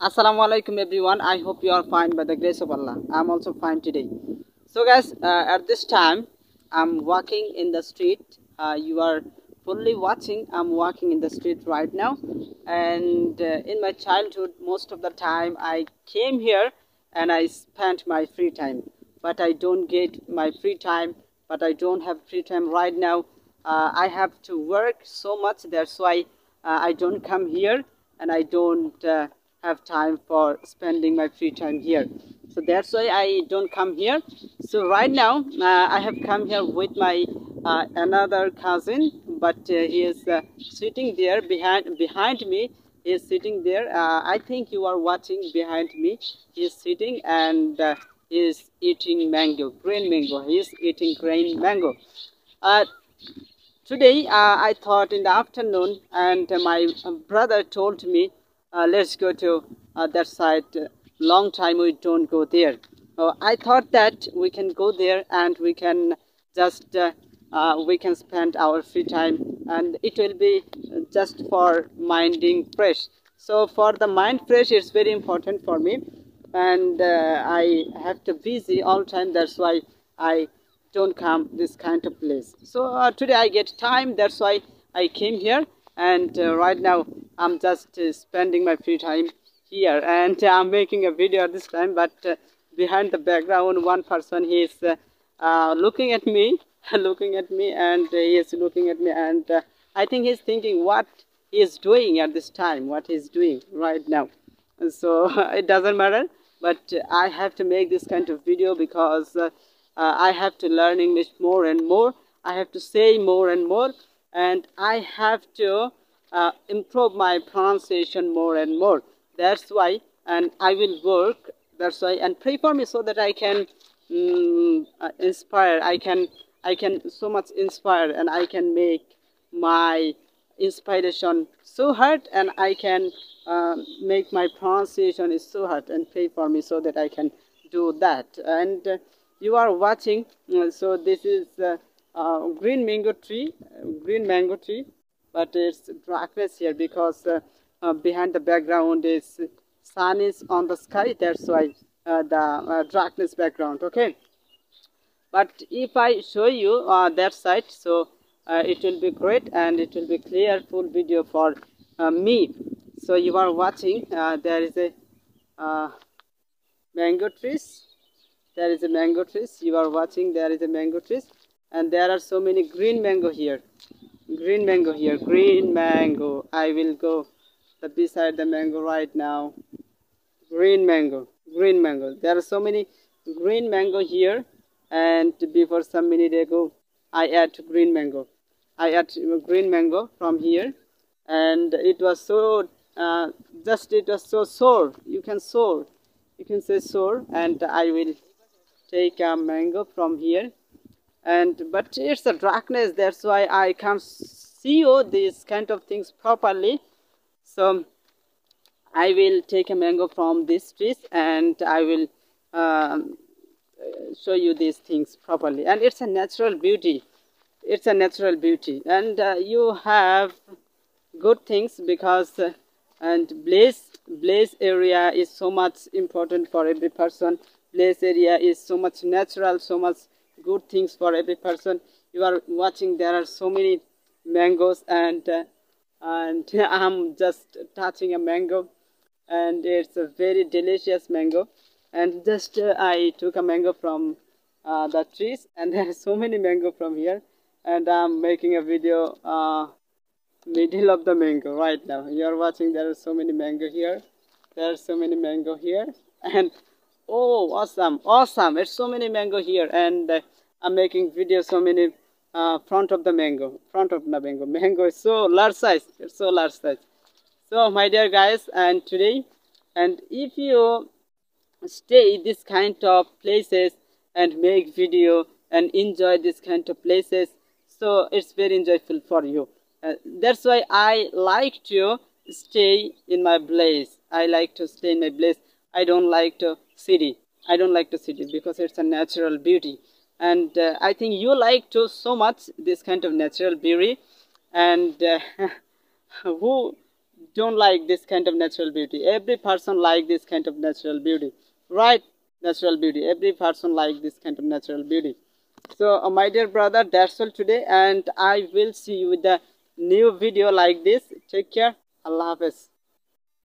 Assalamu alaikum everyone. I hope you are fine by the grace of Allah. I'm also fine today. So guys, at this time I'm walking in the street. You are fully watching. I'm walking in the street right now, and in my childhood most of the time I came here and I spent my free time, but I don't get my free time, but I don't have free time right now. I have to work so much, that's why I don't come here, and I don't have time for spending my free time here. So that's why I don't come here. So right now I have come here with my another cousin, but he is sitting there behind me. He is sitting there. I think you are watching behind me. He is sitting and he is eating mango, green mango. He is eating green mango. Uh, Today, I thought in the afternoon, and my brother told me, let's go to that side. Long time we don't go there. I thought that we can go there and we can just we can spend our free time, and it will be just for minding fresh. So for the mind fresh, it's very important for me, and I have to busy all time. That's why I don't come this kind of place. So today I get time, that's why I came here, and right now I'm just spending my free time here, and I'm making a video this time, but behind the background one person, he is looking at me looking at me, and he is looking at me, and I think he's thinking what he is doing at this time, what he's doing right now. So it doesn't matter, but I have to make this kind of video because I have to learn English more and more. I have to say more and more, and I have to improve my pronunciation more and more. That's why, and I will work. That's why, and pray for me so that I can inspire. I can so much inspire, and I can make my inspiration so hard, and I can make my pronunciation is so hard, and pray for me so that I can do that. And you are watching, so this is green mango tree, but it's darkness here because behind the background is sun is on the sky, that's why the darkness background. Okay, but if I show you that side, so it will be great, and it will be clear full video for me. So you are watching, there is a mango trees, there is a mango trees. You are watching, there is a mango trees, and there are so many green mango here, green mango here, green mango. I will go beside the mango right now. Green mango, green mango. There are so many green mango here, and before some minute ago I add green mango. I add green mango from here, and it was so it was so sour. You can say sour, and I will take a mango from here, and but it's a darkness, that's why I can't see you these kind of things properly. So I will take a mango from this trees, and I will show you these things properly. And it's a natural beauty, it's a natural beauty, and you have good things because and place area is so much important for every person. Place area is so much natural, so much good things for every person. You are watching, there are so many mangoes, and I'm just touching a mango, and it's a very delicious mango. And just I took a mango from the trees, and there are so many mango from here, and I'm making a video middle of the mango right now. You are watching, there are so many mango here, there are so many mango here, and oh, awesome, it's so many mango here, and I'm making video so many front of the mango. Mango is so large size, it's so large size. So my dear guys, and today, and if you stay this kind of places and make video and enjoy this kind of places, so it's very enjoyable for you. That's why I like to stay in my place. I like to stay in my place. I don't like to city. I don't like to city because it's a natural beauty, and I think you like to so much this kind of natural beauty. And who don't like this kind of natural beauty. Every person like this kind of natural beauty, right? Natural beauty, every person like this kind of natural beauty. So my dear brother, that's all today, and I will see you with the new video like this. Take care. Allah Hafiz.